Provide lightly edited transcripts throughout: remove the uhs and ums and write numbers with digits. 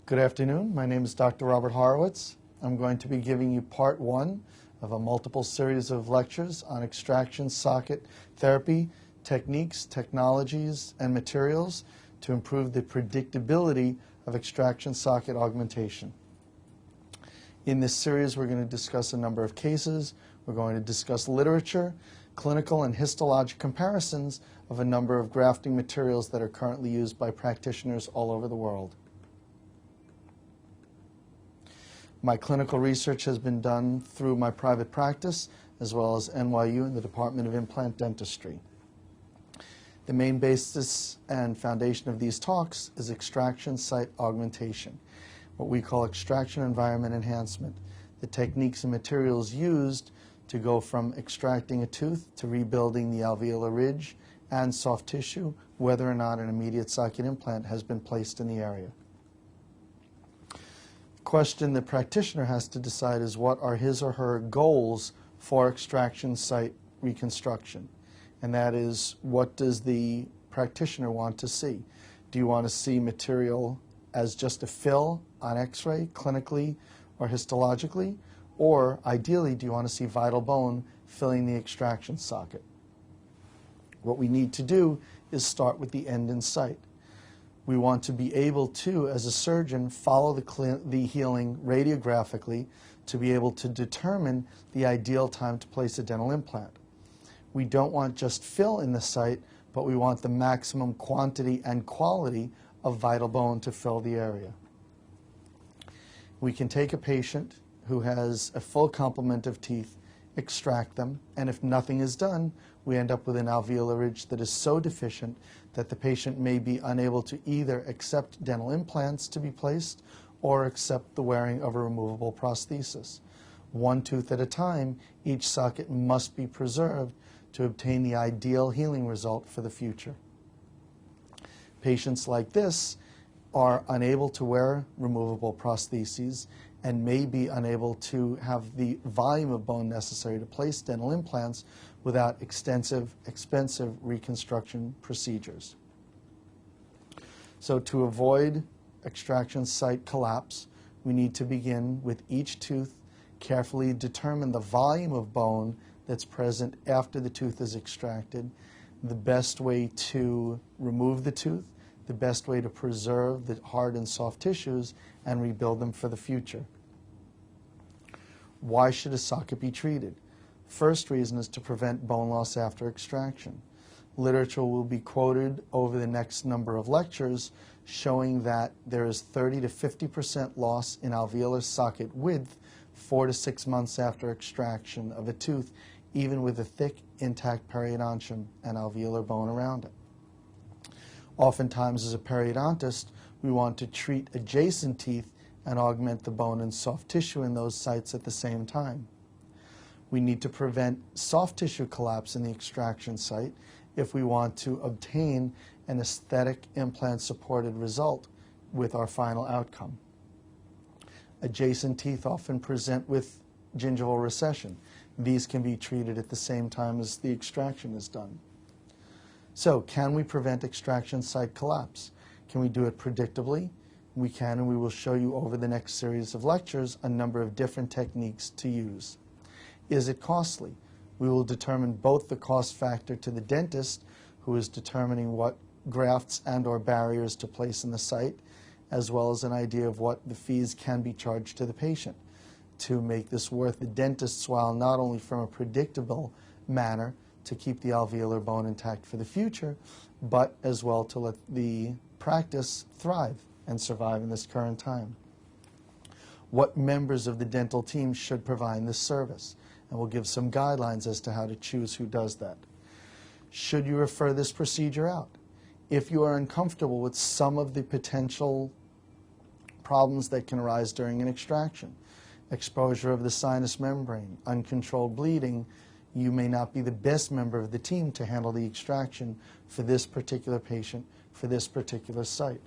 Good afternoon. My name is Dr. Robert Horowitz. I'm going to be giving you part one of a multiple series of lectures on extraction socket therapy, techniques, technologies, and materials to improve the predictability of extraction socket augmentation. In this series, we're going to discuss a number of cases. We're going to discuss literature, clinical and histologic comparisons of a number of grafting materials that are currently used by practitioners all over the world. My clinical research has been done through my private practice as well as NYU in the Department of Implant Dentistry. The main basis and foundation of these talks is extraction site augmentation, what we call extraction environment enhancement, the techniques and materials used to go from extracting a tooth to rebuilding the alveolar ridge and soft tissue, whether or not an immediate socket implant has been placed in the area. The question the practitioner has to decide is what are his or her goals for extraction site reconstruction. And that is, what does the practitioner want to see? Do you want to see material as just a fill on x-ray, clinically or histologically? Or ideally, do you want to see vital bone filling the extraction socket? What we need to do is start with the end in sight. We want to be able to, as a surgeon, follow the healing radiographically to be able to determine the ideal time to place a dental implant. We don't want just fill in the site, but we want the maximum quantity and quality of vital bone to fill the area. We can take a patient who has a full complement of teeth, extract them, and if nothing is done, we end up with an alveolar ridge that is so deficient that the patient may be unable to either accept dental implants to be placed or accept the wearing of a removable prosthesis. One tooth at a time, each socket must be preserved to obtain the ideal healing result for the future. Patients like this are unable to wear removable prostheses and may be unable to have the volume of bone necessary to place dental implants without extensive, expensive reconstruction procedures. So to avoid extraction site collapse, we need to begin with each tooth, carefully determine the volume of bone that's present after the tooth is extracted, the best way to remove the tooth, the best way to preserve the hard and soft tissues and rebuild them for the future. Why should a socket be treated? First reason is to prevent bone loss after extraction. Literature will be quoted over the next number of lectures showing that there is 30 to 50% loss in alveolar socket width 4 to 6 months after extraction of a tooth, even with a thick, intact periodontium and alveolar bone around it. Oftentimes, as a periodontist, we want to treat adjacent teeth and augment the bone and soft tissue in those sites at the same time. We need to prevent soft tissue collapse in the extraction site if we want to obtain an aesthetic implant-supported result with our final outcome. Adjacent teeth often present with gingival recession. These can be treated at the same time as the extraction is done. So, can we prevent extraction site collapse? Can we do it predictably? We can, and we will show you over the next series of lectures a number of different techniques to use. Is it costly? We will determine both the cost factor to the dentist, who is determining what grafts and or barriers to place in the site, as well as an idea of what the fees can be charged to the patient to make this worth the dentist's while, not only from a predictable manner to keep the alveolar bone intact for the future, but as well to let the practice thrive and survive in this current time. What members of the dental team should provide this service? And we'll give some guidelines as to how to choose who does that. Should you refer this procedure out? If you are uncomfortable with some of the potential problems that can arise during an extraction, exposure of the sinus membrane, uncontrolled bleeding, you may not be the best member of the team to handle the extraction for this particular patient, for this particular site.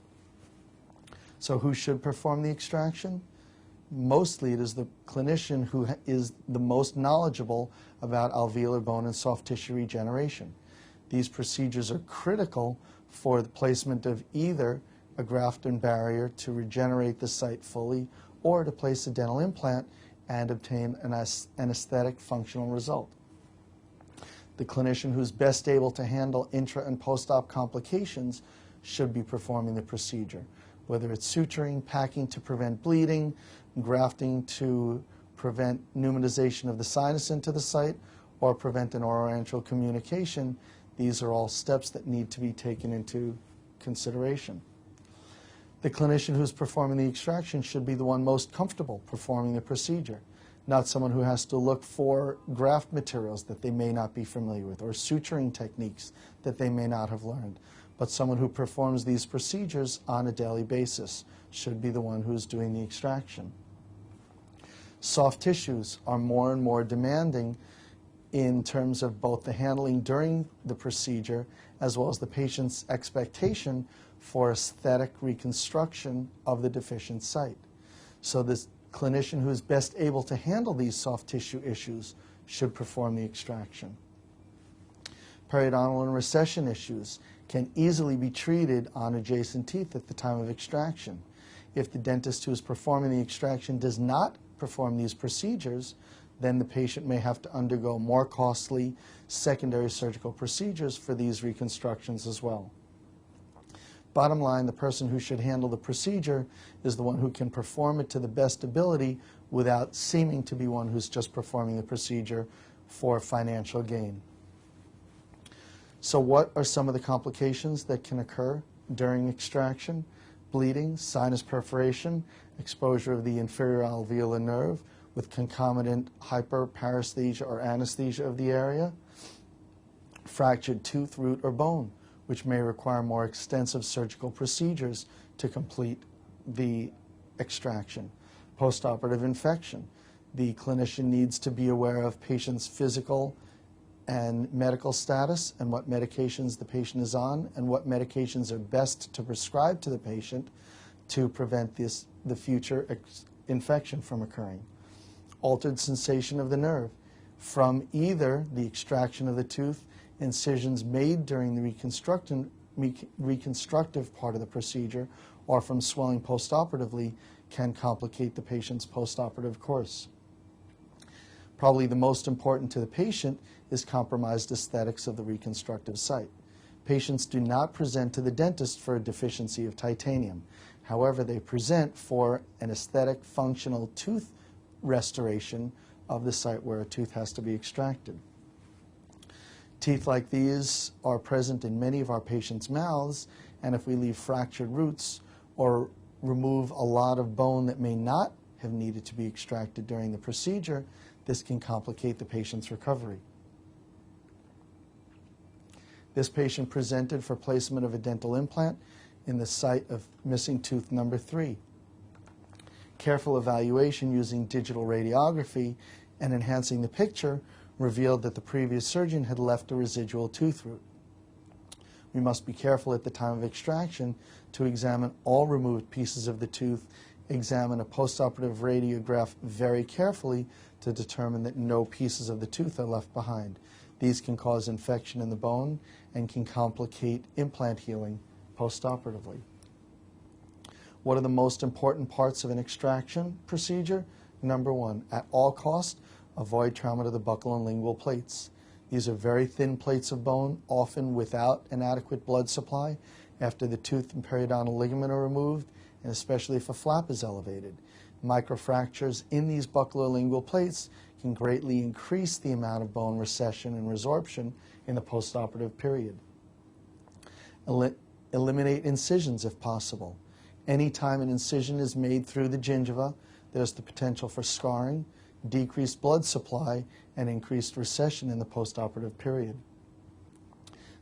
So who should perform the extraction? Mostly it is the clinician who is the most knowledgeable about alveolar bone and soft tissue regeneration. These procedures are critical for the placement of either a graft and barrier to regenerate the site fully, or to place a dental implant and obtain an aesthetic functional result. The clinician who's best able to handle intra and post-op complications should be performing the procedure, whether it's suturing, packing to prevent bleeding, grafting to prevent pneumatization of the sinus into the site, or prevent an oroantral communication. These are all steps that need to be taken into consideration. The clinician who's performing the extraction should be the one most comfortable performing the procedure, not someone who has to look for graft materials that they may not be familiar with or suturing techniques that they may not have learned, but someone who performs these procedures on a daily basis should be the one who's doing the extraction. Soft tissues are more and more demanding in terms of both the handling during the procedure as well as the patient's expectation for aesthetic reconstruction of the deficient site. So this clinician who is best able to handle these soft tissue issues should perform the extraction. Periodontal and recession issues can easily be treated on adjacent teeth at the time of extraction. If the dentist who is performing the extraction does not perform these procedures, then the patient may have to undergo more costly secondary surgical procedures for these reconstructions as well. Bottom line, the person who should handle the procedure is the one who can perform it to the best ability without seeming to be one who's just performing the procedure for financial gain. So what are some of the complications that can occur during extraction? Bleeding, sinus perforation, exposure of the inferior alveolar nerve with concomitant hyperparesthesia or anesthesia of the area, fractured tooth, root, or bone, which may require more extensive surgical procedures to complete the extraction. Postoperative infection. The clinician needs to be aware of patient's physical and medical status and what medications the patient is on and what medications are best to prescribe to the patient to prevent the future infection from occurring. Altered sensation of the nerve from either the extraction of the tooth, incisions made during the reconstructive part of the procedure, or from swelling postoperatively can complicate the patient's postoperative course. Probably the most important to the patient is compromised aesthetics of the reconstructive site. Patients do not present to the dentist for a deficiency of titanium. However, they present for an aesthetic functional tooth restoration of the site where a tooth has to be extracted. Teeth like these are present in many of our patients' mouths, and if we leave fractured roots or remove a lot of bone that may not have needed to be extracted during the procedure, this can complicate the patient's recovery. This patient presented for placement of a dental implant in the site of missing tooth number 3. Careful evaluation using digital radiography and enhancing the picture revealed that the previous surgeon had left a residual tooth root. We must be careful at the time of extraction to examine all removed pieces of the tooth, examine a postoperative radiograph very carefully to determine that no pieces of the tooth are left behind. These can cause infection in the bone and can complicate implant healing postoperatively. What are the most important parts of an extraction procedure? Number 1, at all costs, avoid trauma to the buccal and lingual plates. These are very thin plates of bone, often without an adequate blood supply after the tooth and periodontal ligament are removed, and especially if a flap is elevated. Microfractures in these buccal or lingual plates can greatly increase the amount of bone recession and resorption in the postoperative period. Eliminate incisions if possible. Anytime an incision is made through the gingiva, there's the potential for scarring, decreased blood supply, and increased recession in the postoperative period.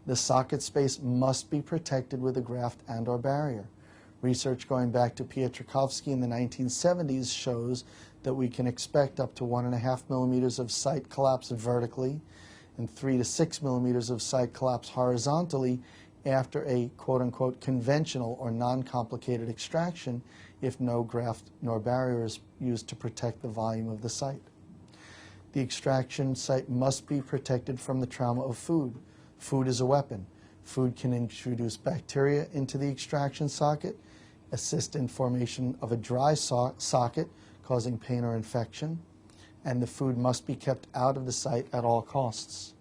The socket space must be protected with a graft and/or barrier. Research going back to Pietrkowski in the 1970s shows that we can expect up to 1.5 millimeters of site collapse vertically and 3 to 6 millimeters of site collapse horizontally after a quote-unquote conventional or non-complicated extraction if no graft nor barrier is used to protect the volume of the site. The extraction site must be protected from the trauma of food. Food is a weapon. Food can introduce bacteria into the extraction socket, assist in formation of a dry socket, causing pain or infection, and the food must be kept out of the site at all costs.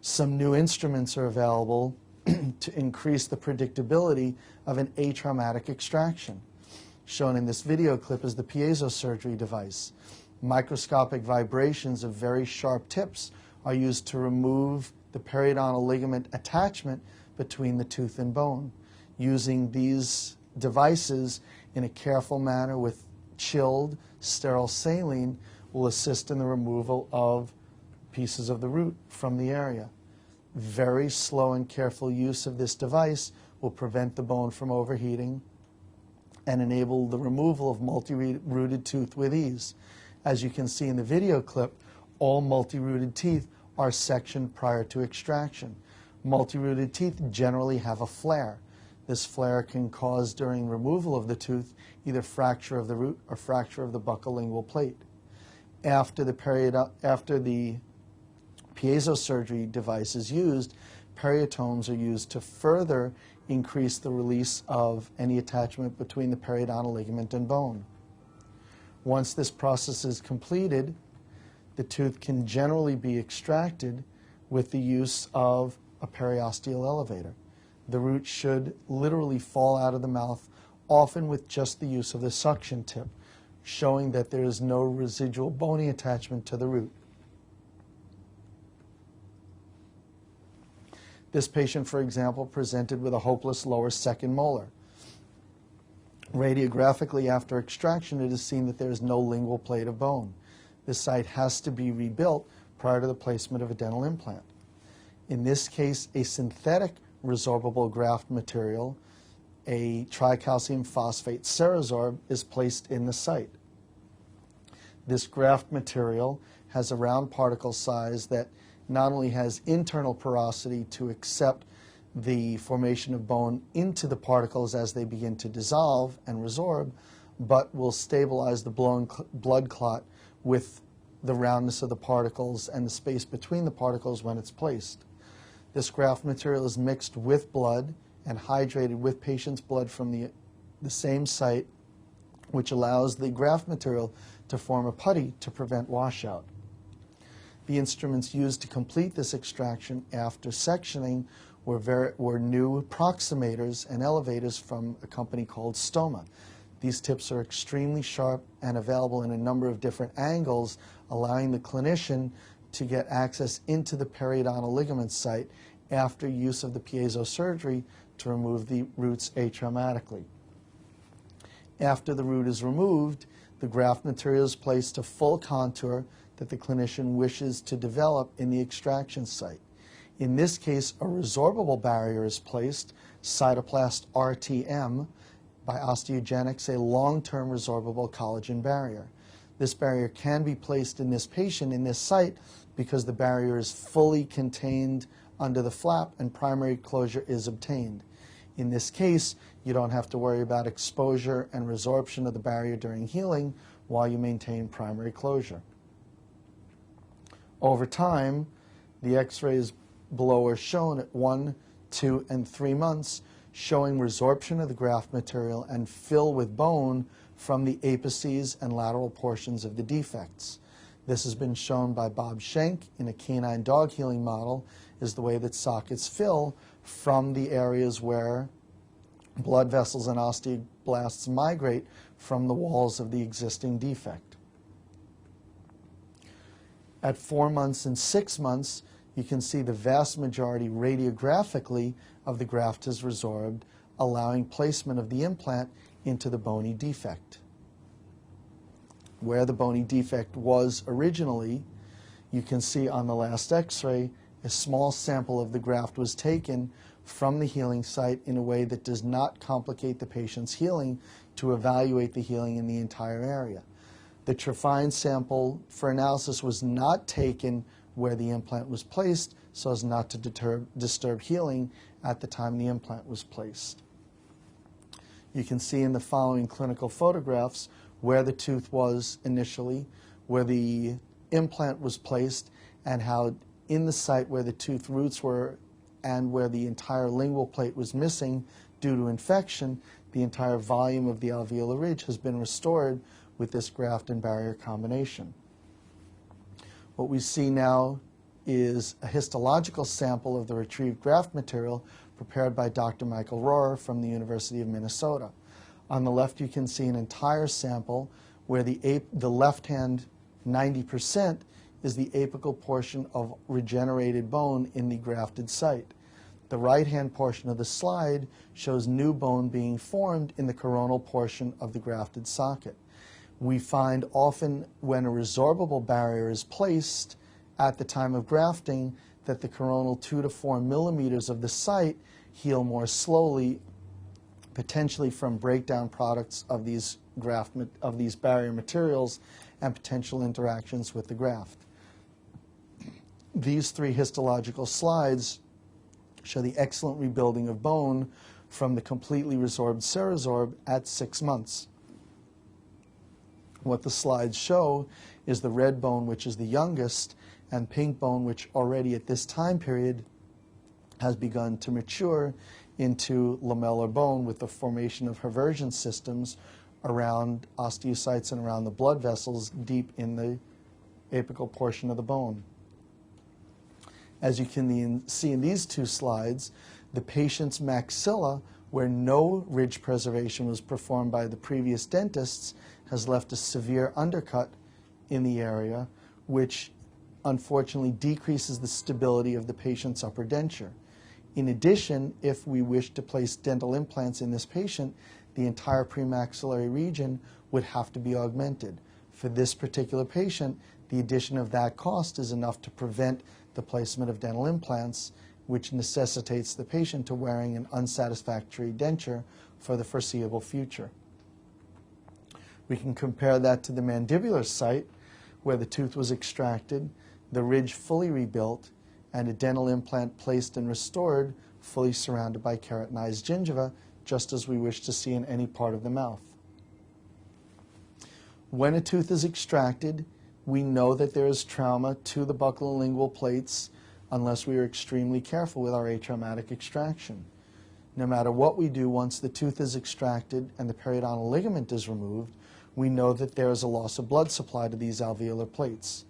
Some new instruments are available to increase the predictability of an atraumatic extraction. Shown in this video clip is the piezosurgery device. Microscopic vibrations of very sharp tips are used to remove the periodontal ligament attachment between the tooth and bone. Using these devices in a careful manner with chilled, sterile saline will assist in the removal of pieces of the root from the area. Very slow and careful use of this device will prevent the bone from overheating and enable the removal of multi-rooted tooth with ease. As you can see in the video clip, all multi-rooted teeth are sectioned prior to extraction. Multi-rooted teeth generally have a flare. This flare can cause, during removal of the tooth, either fracture of the root or fracture of the buccolingual plate. After the piezosurgery device is used, periotomes are used to further increase the release of any attachment between the periodontal ligament and bone. Once this process is completed, the tooth can generally be extracted with the use of a periosteal elevator. The root should literally fall out of the mouth, often with just the use of the suction tip, showing that there is no residual bony attachment to the root. This patient, for example, presented with a hopeless lower second molar. Radiographically, after extraction, it is seen that there is no lingual plate of bone. This site has to be rebuilt prior to the placement of a dental implant. In this case, a synthetic resorbable graft material, a tricalcium phosphate Ceresorb, is placed in the site. This graft material has a round particle size that not only has internal porosity to accept the formation of bone into the particles as they begin to dissolve and resorb, but will stabilize the blood clot with the roundness of the particles and the space between the particles when it's placed. This graft material is mixed with blood and hydrated with patient's blood from the same site, which allows the graft material to form a putty to prevent washout. The instruments used to complete this extraction after sectioning were new approximators and elevators from a company called Stoma. These tips are extremely sharp and available in a number of different angles, allowing the clinician to get access into the periodontal ligament site after use of the piezosurgery to remove the roots atraumatically. After the root is removed, the graft material is placed to full contour that the clinician wishes to develop in the extraction site. In this case, a resorbable barrier is placed, Cytoplast RTM, by Osteogenics, a long-term resorbable collagen barrier. This barrier can be placed in this patient in this site because the barrier is fully contained under the flap and primary closure is obtained. In this case, you don't have to worry about exposure and resorption of the barrier during healing while you maintain primary closure. Over time, the x-rays below are shown at 1, 2, and 3 months, showing resorption of the graft material and fill with bone from the apices and lateral portions of the defects. This has been shown by Bob Schenk in a canine dog healing model, is the way that sockets fill from the areas where blood vessels and osteoblasts migrate from the walls of the existing defect. At 4 months and 6 months, you can see the vast majority radiographically of the graft is resorbed, allowing placement of the implant into the bony defect. Where the bony defect was originally, you can see on the last x-ray, a small sample of the graft was taken from the healing site in a way that does not complicate the patient's healing to evaluate the healing in the entire area. The trephined sample for analysis was not taken where the implant was placed so as not to disturb healing at the time the implant was placed. You can see in the following clinical photographs where the tooth was initially, where the implant was placed, and how in the site where the tooth roots were and where the entire lingual plate was missing due to infection, the entire volume of the alveolar ridge has been restored with this graft and barrier combination. What we see now is a histological sample of the retrieved graft material prepared by Dr. Michael Rohrer from the University of Minnesota. On the left, you can see an entire sample where the left-hand 90% is the apical portion of regenerated bone in the grafted site. The right-hand portion of the slide shows new bone being formed in the coronal portion of the grafted socket. We find often when a resorbable barrier is placed at the time of grafting that the coronal 2 to 4 millimeters of the site heal more slowly, potentially from breakdown products of these barrier materials and potential interactions with the graft. These three histological slides show the excellent rebuilding of bone from the completely resorbed Cerasorb at 6 months. What the slides show is the red bone, which is the youngest, and pink bone, which already at this time period has begun to mature into lamellar bone with the formation of Haversian systems around osteocytes and around the blood vessels deep in the apical portion of the bone. As you can see in these two slides, the patient's maxilla, where no ridge preservation was performed by the previous dentists, has left a severe undercut in the area, which unfortunately decreases the stability of the patient's upper denture. In addition, if we wish to place dental implants in this patient, the entire premaxillary region would have to be augmented. For this particular patient, the addition of that cost is enough to prevent the placement of dental implants, which necessitates the patient to wearing an unsatisfactory denture for the foreseeable future. We can compare that to the mandibular site, where the tooth was extracted, the ridge fully rebuilt, and a dental implant placed and restored, fully surrounded by keratinized gingiva, just as we wish to see in any part of the mouth. When a tooth is extracted, we know that there is trauma to the buccal and lingual plates unless we are extremely careful with our atraumatic extraction. No matter what we do, once the tooth is extracted and the periodontal ligament is removed, we know that there is a loss of blood supply to these alveolar plates.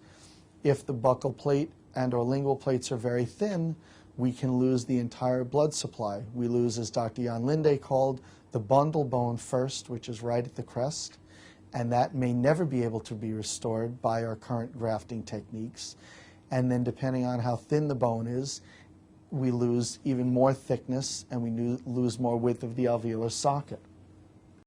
If the buccal plate and or lingual plates are very thin, we can lose the entire blood supply. We lose, as Dr. Jan Linde called, the bundle bone first, which is right at the crest, and that may never be able to be restored by our current grafting techniques. And then depending on how thin the bone is, we lose even more thickness and we lose more width of the alveolar socket.